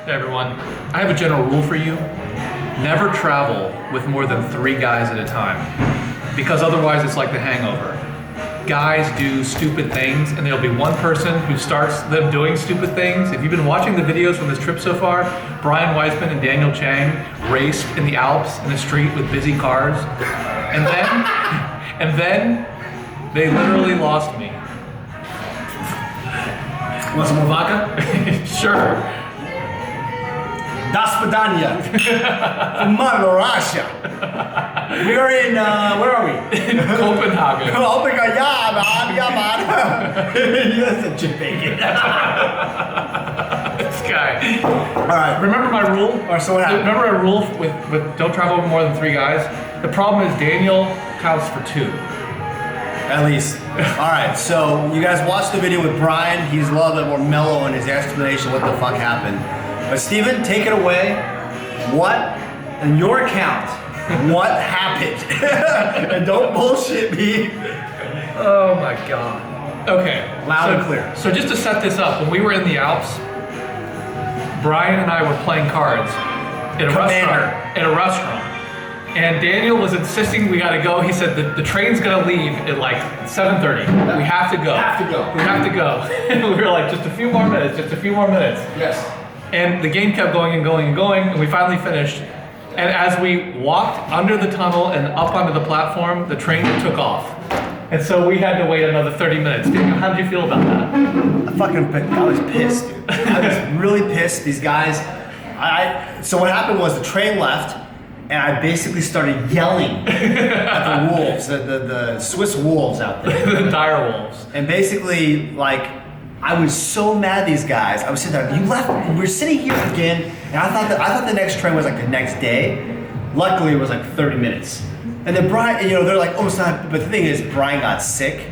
Hey everyone, I have a general rule for you. Never travel with more than 3 guys at a time, because otherwise it's like The Hangover. Guys do stupid things, and there'll be one person who starts them doing stupid things. If you've been watching the videos from this trip so far, Brian Weissman and Daniel Chang raced in the Alps in a street with busy cars, and then they literally lost me. Want some more vodka? Sure. Das Padania. From Russia. We are in, where are we? In Copenhagen. Oh my god, yeah, man. That's a Jamaican. This guy. Alright. Remember my rule? Or so what happened? Remember our rule with don't travel with more than 3 guys? The problem is Daniel counts for 2. At least. Alright, so you guys watched the video with Brian. He's a little bit more mellow in his explanation of what the fuck happened. But Steven, take it away. What, in your account, what happened? And don't bullshit me. Oh my god. Okay. Loud and clear. So just to set this up, when we were in the Alps, Brian and I were playing cards in a restaurant. And Daniel was insisting we gotta go. He said the train's gonna leave at like 7:30. We have to go. We have to go. And we were like, just a few more minutes, Yes. And the game kept going and going and going, and we finally finished. And as we walked under the tunnel and up onto the platform, the train took off. And so we had to wait another 30 minutes. Daniel, how did you feel about that? I was pissed, dude. I was really pissed. These guys, so what happened was the train left, and I basically started yelling at the wolves, the Swiss wolves out there. The dire wolves. And basically, like, I was so mad at these guys. I was sitting there, you left, we were sitting here again, and I thought the next train was like the next day. Luckily, it was like 30 minutes. And then Brian, they're like, oh, it's not, but the thing is, Brian got sick.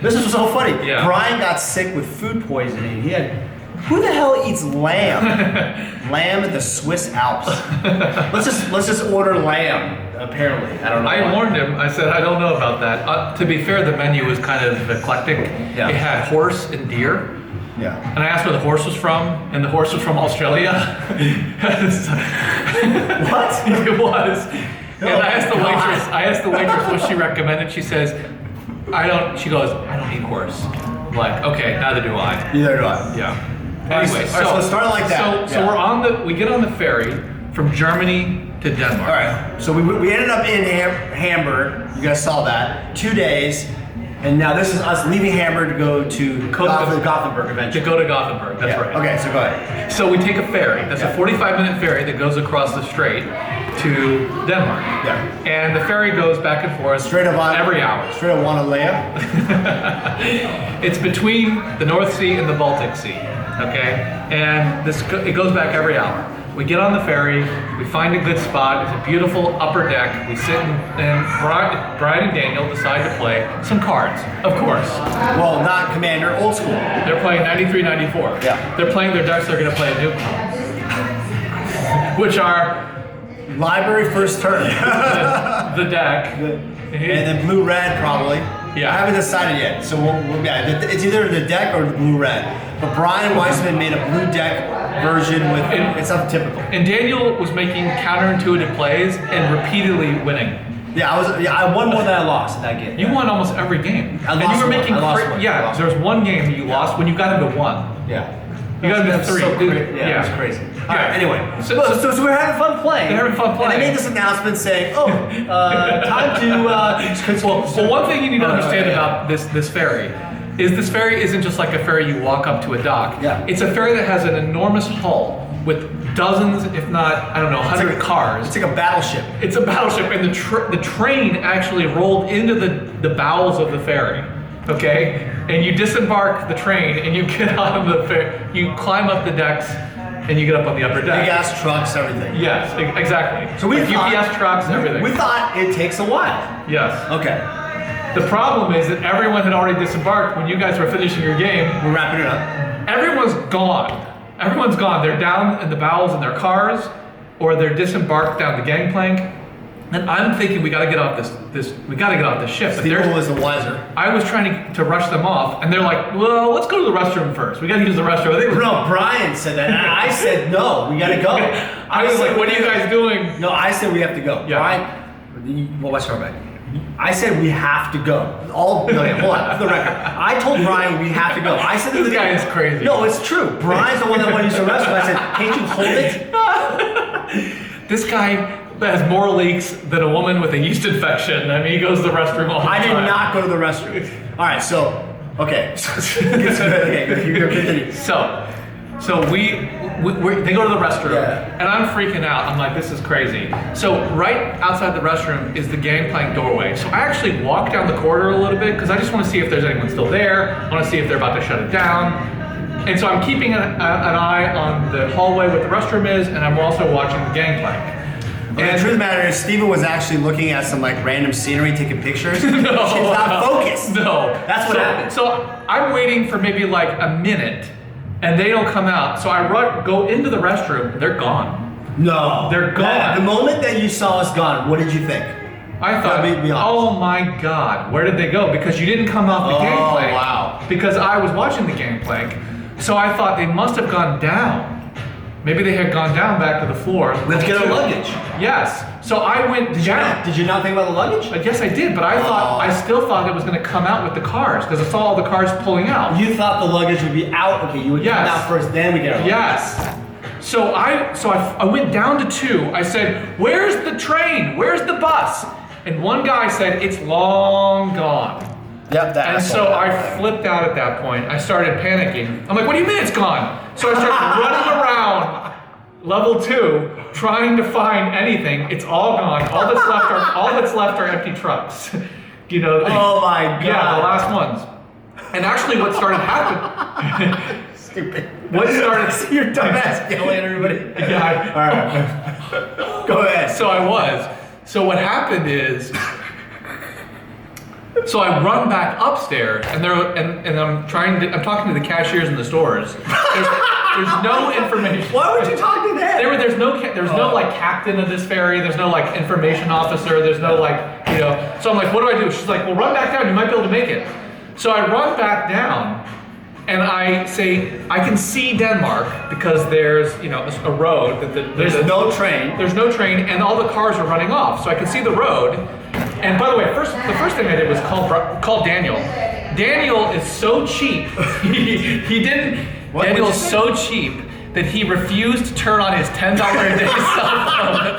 This was so funny. Yeah. Brian got sick with food poisoning. Who the hell eats lamb? Lamb at the Swiss Alps. Let's just order lamb. Apparently, I don't know. I warned him. I said I don't know about that. To be fair, the menu was kind of eclectic. Yeah. It had horse and deer. Yeah. And I asked where the horse was from, and the horse was from Australia. What? It was. Oh, and I asked the waitress what she recommended. She says, she goes, I don't eat horse. I'm like, okay, neither do I. Neither do I. Yeah. Anyway, so start like that. So we get on the ferry from Germany to Denmark. All right. So we ended up in Hamburg. You guys saw that. 2 days. And now this is us leaving Hamburg to go to Gothenburg eventually. To go to Gothenburg, that's right. Okay, so go ahead. So we take a ferry. That's a 45-minute ferry that goes across the strait to Denmark. Yeah. And the ferry goes back and forth every hour. Straight of Wanalea. It's between the North Sea and the Baltic Sea, okay? And it goes back every hour. We get on the ferry, we find a good spot, it's a beautiful upper deck, we sit and Brian and Daniel decide to play some cards, of course. Well, not Commander, old school. They're playing 93-94. Yeah. They're playing their decks, they're gonna play a NOOBCON. Which are... Library first turn. the deck. And then blue-red probably. Yeah. I haven't decided yet, so it's either the deck or the blue-red. But Brian Weissman made a blue deck version it's untypical. And Daniel was making counterintuitive plays and repeatedly winning. Yeah, I won more than I lost in that game. You won almost every game. I lost one. Yeah, there was one game that you lost when you got into 1. Yeah. You got into 3. So yeah, it was crazy. All right, anyway. So we're having fun playing. They're having fun playing. And they made this announcement saying, time to... well, one thing you need to understand about this ferry is this ferry isn't just like a ferry you walk up to a dock. Yeah. It's a ferry that has an enormous hull with dozens, if not, I don't know, 100 cars. It's like a battleship. It's a battleship, and the train actually rolled into the bowels of the ferry. Okay, and you disembark the train, and you get out of the ferry. You climb up the decks, and you get up on the upper deck. Big ass trucks, everything. Yes, exactly. So we thought, UPS trucks, everything. We thought it takes a while. Yes. Okay. The problem is that everyone had already disembarked when you guys were finishing your game. We're wrapping it up. Everyone's gone. Everyone's gone. They're down in the bowels in their cars, or they're disembarked down the gangplank. And I'm thinking we got to get off this ship. But Steve was the wiser. I was trying to rush them off, and they're like, "Well, let's go to the restroom first. We got to use the restroom." I think No, Brian said that. And I said no. We got to go. I was like, "What are you guys doing?" No, I said we have to go. Yeah. Brian, what's your back? I said we have to go. Hold on, for the record. I told Brian we have to go. I said This guy is crazy. No, it's true. Brian's the one that wanted to use the restroom. I said, can't you hold it? This guy has more leaks than a woman with a yeast infection. I mean, he goes to the restroom all the time. I did not go to the restroom. All right, so, okay. Okay, So they go to the restroom, and I'm freaking out. I'm like, this is crazy. So right outside the restroom is the gangplank doorway. So I actually walk down the corridor a little bit because I just want to see if there's anyone still there. I want to see if they're about to shut it down. And so I'm keeping an eye on the hallway where the restroom is, and I'm also watching the gangplank. And the truth of the matter is, Steven was actually looking at some like random scenery, taking pictures. No, she's not focused. No, that's what happened. So I'm waiting for maybe like a minute, and they don't come out. So I go into the restroom. They're gone. No, they're gone. The moment that you saw us gone, what did you think? I thought, oh my God, where did they go? Because you didn't come off the gangplank. Oh wow. Because I was watching the gangplank, so I thought they must have gone down. Maybe they had gone down back to the floor. Let's get our luggage. Yes. So I went down. Did you not think about the luggage? Yes, I did, but I still thought it was going to come out with the cars because I saw all the cars pulling out. You thought the luggage would be out. Okay, you would come out first, then we get our luggage. Yes. So I went down to 2. I said, "Where's the train? Where's the bus?" And one guy said, "It's long gone." Yep, that. And so I flipped out at that point. I started panicking. I'm like, "What do you mean it's gone?" So I started running around level 2, trying to find anything. It's all gone. All that's left are empty trucks. You know. Oh my God. Yeah, the last ones. And actually, what started happening? Stupid. What started? Your dumbass yelling at everybody. Yeah. All right. Go ahead. So I was. So what happened is. So I run back upstairs, and I'm talking to the cashiers in the stores. There's no information. Why would you talk to them? There's no like captain of this ferry. There's no like information officer. There's no like, you know. So I'm like, what do I do? She's like, well, run back down. You might be able to make it. So I run back down, and I say, I can see Denmark because there's, you know, a road. There's no train. There's no train, and all the cars are running off. So I can see the road. And by the way, the first thing I did was call Daniel. Daniel is so cheap. He didn't. Daniel is so cheap that he refused to turn on his $10 a day cell phone.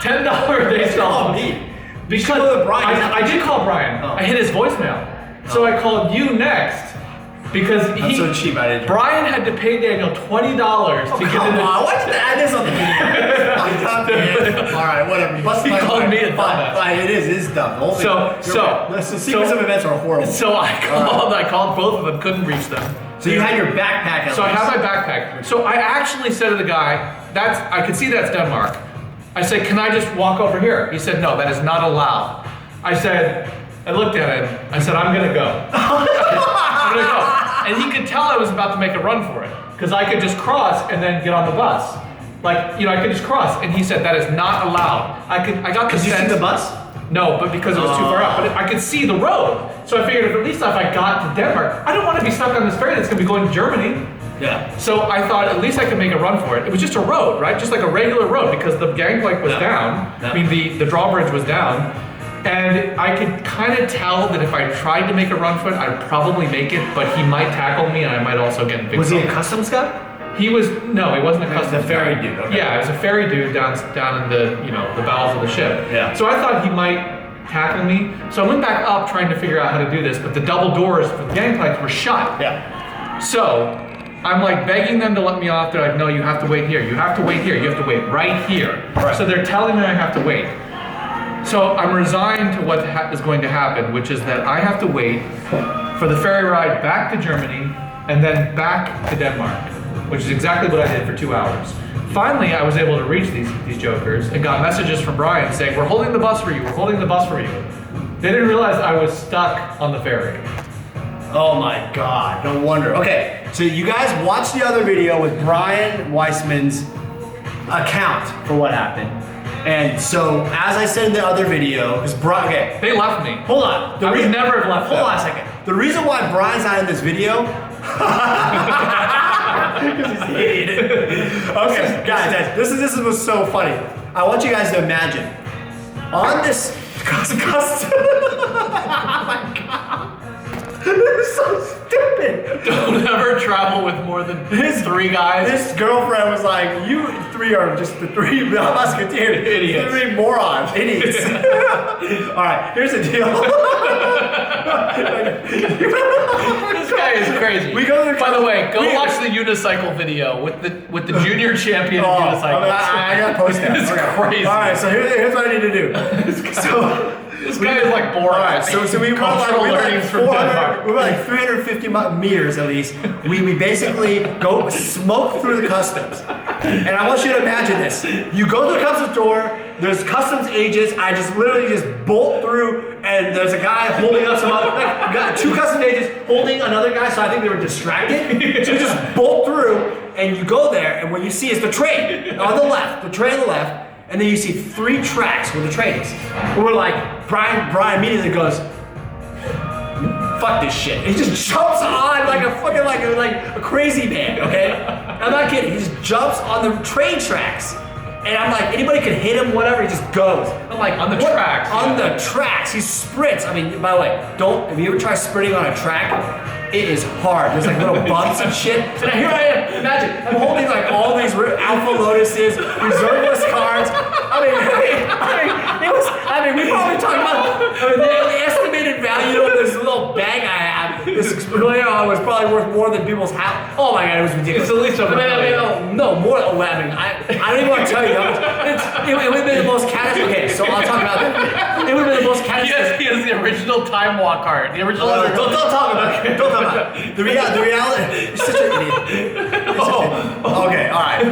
$10 a day cell phone. Because I did call Brian. I hit his voicemail. So I called you next. Because I'm so cheap, I didn't. Brian had to pay Daniel $20 to get in. Why'd you add this on the video? All right, whatever. He called me a dumbass. It is dumb. The sequence of events are horrible. So I called both of them, couldn't reach them. So you had your backpack. So I had my backpack. So I actually said to the guy, I could see that's Denmark. I said, can I just walk over here? He said, no, that is not allowed. I looked at him. I said, I'm gonna go. I'm gonna go. And he could tell I was about to make a run for it because I could just cross and then get on the bus. Like, you know, I could just cross. And he said, that is not allowed. I got the sense. Did you see the bus? No, but because it was too far out. But I could see the road. So I figured at least if I got to Denmark, I don't want to be stuck on this ferry that's gonna be going to Germany. Yeah. So I thought at least I could make a run for it. It was just a road, right? Just like a regular road because the gangplank was down. I mean, the drawbridge was down. And I could kind of tell that if I tried to make a run for it, I'd probably make it, but he might tackle me and I might also get in big trouble. Was he a customs guy? He wasn't a customs guy. A ferry dude. Okay. Yeah, it was a ferry dude down in the the bowels of the ship. Yeah. So I thought he might tackle me. So I went back up trying to figure out how to do this, but the double doors for the gangplanks were shut. Yeah. So I'm like begging them to let me off. They're like, no, you have to wait here. You have to wait here. You have to wait right here. Right. So they're telling me I have to wait. So I'm resigned to what is going to happen, which is that I have to wait for the ferry ride back to Germany and then back to Denmark, which is exactly what I did for 2 hours. Finally, I was able to reach these jokers and got messages from Brian saying, we're holding the bus for you, we're holding the bus for you. They didn't realize I was stuck on the ferry. Oh my God, no wonder. Okay, so you guys watched the other video with Brian Weissman's account for what happened. And so, as I said in the other video, because Brian, okay, They left me. hold on. I would never have left Hold them. on a second. The reason why Brian's not in this video, because he's an idiot. Okay, guys, this was so funny. I want you guys to imagine on this custom. Oh my god. This is so stupid. Don't ever travel with more than 3 guys. His girlfriend was like, "You 3 are just the 3 musketeers, Idiots. 3 morons, idiots." All right, here's the deal. This guy is crazy. We go to the- By the way, go we- watch the unicycle video with the junior champion of unicycles. I gotta post that. It's Okay. crazy. All right, so here's what I need to do. This guy is like boring. All right, so we went cultural like learnings from Denmark. we went like 350 meters at least. We basically go smoke through the customs. And I want you to imagine this. You go to the customs door, there's customs agents, I just literally just bolt through, and there's a guy holding up some other, like, got 2 customs agents holding another guy, so I think they were distracted. So you just bolt through, and you go there, and what you see is the train on the left, the train on the left, and then you see 3 tracks where the train is. And we're like, Brian immediately goes, "Fuck this shit." And he just jumps on like a fucking like a crazy man, okay? I'm not kidding. He just jumps on the train tracks. And I'm like, anybody could hit him, whatever, he just goes. I'm like, On the what? tracks, On yeah. the tracks. He sprints. I mean, by the way, if you ever try sprinting on a track, it is hard. There's like little bumps and shit. And here I am, imagine, I'm holding like all these Alpha Lotuses, reserveless cars. We probably talking about, the estimated value of this little bag I have, this Explorer was probably worth more than people's house. Oh my god, it was ridiculous. It's at least over no, more than 11. I don't even want to tell you how much. It would have been the most catastrophic. Okay, so I'll talk about that. It would have been the most catastrophic. He has the original time walk card. The original. Don't talk about it. Don't talk about it. The reality. You're such an idiot. Okay, all right.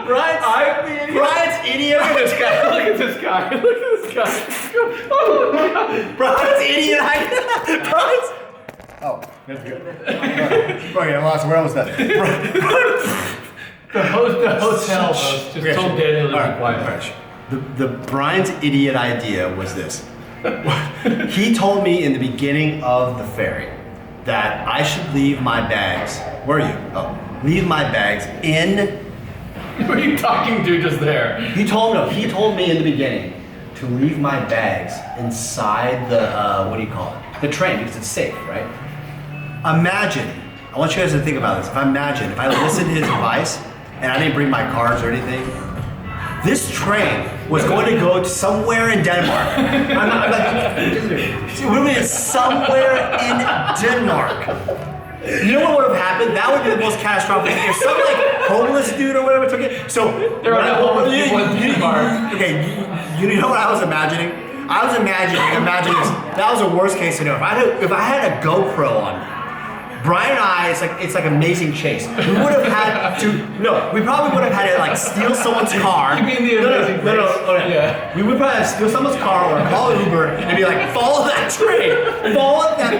Brian's idiot. Look at this guy. Look at this guy. Look at this guy. Oh my god. Brian's idiot. Brian's. Oh, that's good. Okay, I lost. Where was that? The hotel host just told Daniel to be quiet. The Brian's idiot idea was this. He told me in the beginning of the ferry that I should leave my bags. Where are you? Oh, leave my bags in. Who are you talking to just there? He told me in the beginning to leave my bags inside the what do you call it? The train, because it's safe, right? Imagine. I want you guys to think about this. If I listened to his advice and I didn't bring my cards or anything, this train was going to go to somewhere in Denmark. It would have been somewhere in Denmark. You know what would have happened? That would be the most catastrophic. If some like homeless dude or whatever took it. So There are no homeless people in Denmark. Okay, you know what I was imagining? I was imagining this. That was a worst case scenario. If I had a GoPro on me, Brian and I, it's like Amazing Chase. We would have had to. No, we probably would have had to like steal someone's car. You mean the Amazing No. Chase? Yeah. We would probably have to steal someone's car or call Uber and be like, follow that train. Follow that.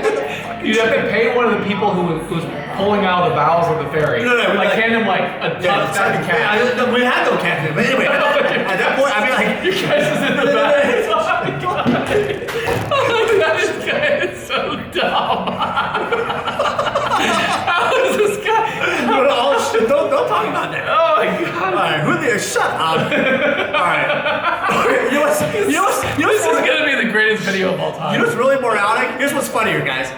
You'd have to pay one of the people who was pulling out of the bowels of the ferry. No, like hand him like a ton sack of cash. We had no cash. But anyway, at that point, I'd be like, Your cash is in the back. Oh my god. Oh my god, this guy is so dumb. How is this guy? don't talk about that. Oh my god. Alright, shut up. Alright. You know what's This is gonna be the greatest video of all time. You know what's really moronic? Here's what's funnier, guys.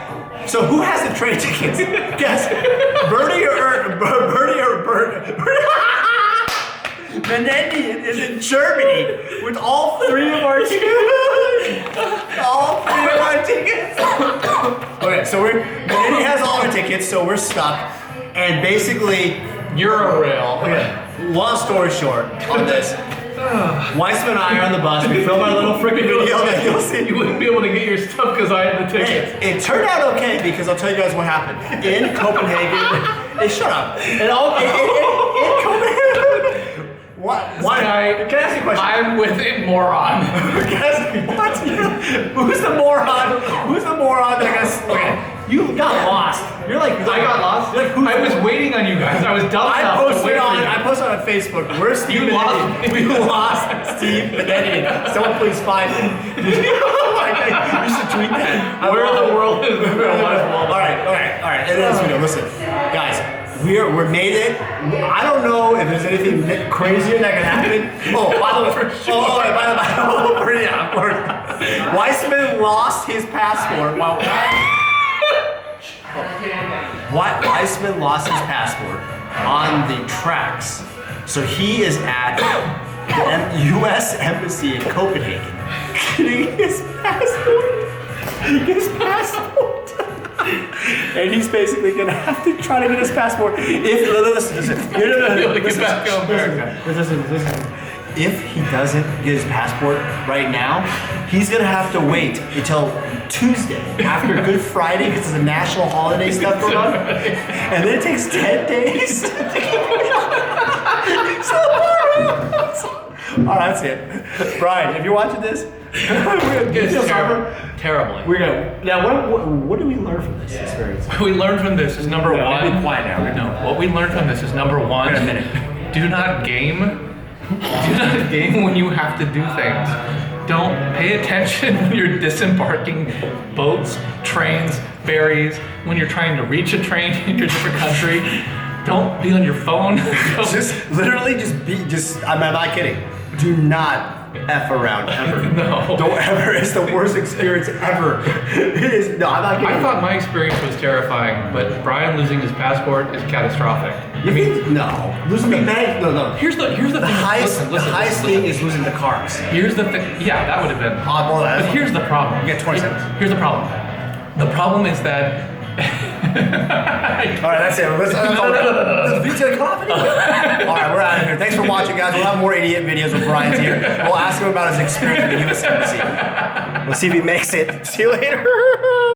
So who has the train tickets? Guess. Bernie or Bert? Menendian is in Germany with all 3 of our tickets. All 3 of our tickets. Okay, so Menendian has all our tickets, so we're stuck. And basically, Eurorail. okay, long story short on this. Weissman and I are on the bus. We film our little freaking video that you'll see. You wouldn't be able to get your stuff because I had the tickets. It turned out okay because I'll tell you guys what happened. In Copenhagen, hey, shut up. In Copenhagen, why? Can I ask you a question? I'm with a moron. Guess what? Who's the moron? Who's the moron that I guess? Okay, You got lost. You're like, I got lost. You're like, I was waiting on you guys. I was dumb enough to wait for you. I posted on Facebook. Where's Steve You Menendian? lost me. We lost Steve Menendian. Someone please find him. You should tweet that. Where in the world is All right. End of this video. Listen, guys. We're made it. I don't know if there's anything crazier that can happen. Oh, by the way, yeah, of course. Weissman lost his passport. Weissman lost his passport on the tracks, so he is at the U.S. Embassy in Copenhagen getting his passport. And he's basically gonna have to try to get his passport. Listen. If he doesn't get his passport right now, he's gonna have to wait until Tuesday after Good Friday because it's a national holiday stuff going on, and then it takes 10 days. All right, that's it. Brian, if you're watching this, terribly. We're gonna. Now, what do we learn from this experience? What we learned from this is number one. Be quiet now. No, what we learned from this is number one. In a minute. Do not game. Do not game when you have to do things. Don't pay attention when you're disembarking boats, trains, ferries, when you're trying to reach a train in a different country. Don't be on your phone. I'm not kidding. Do not F around ever. No. Don't ever. It's the worst experience ever. It is. No, I'm not kidding. I thought my experience was terrifying, but Brian losing his passport is catastrophic. No. Losing the bag? No. Here's the thing. The highest thing is losing the cars. Here's the thing. Yeah, that would have been. But here's the problem. You get 20 seconds. Here's the problem. The problem is that. All right, that's it. All right, we're out of here. Thanks for watching, guys. We'll have more idiot videos with Brian's here. We'll ask him about his experience at the U.S. Embassy. We'll see if he makes it. See you later.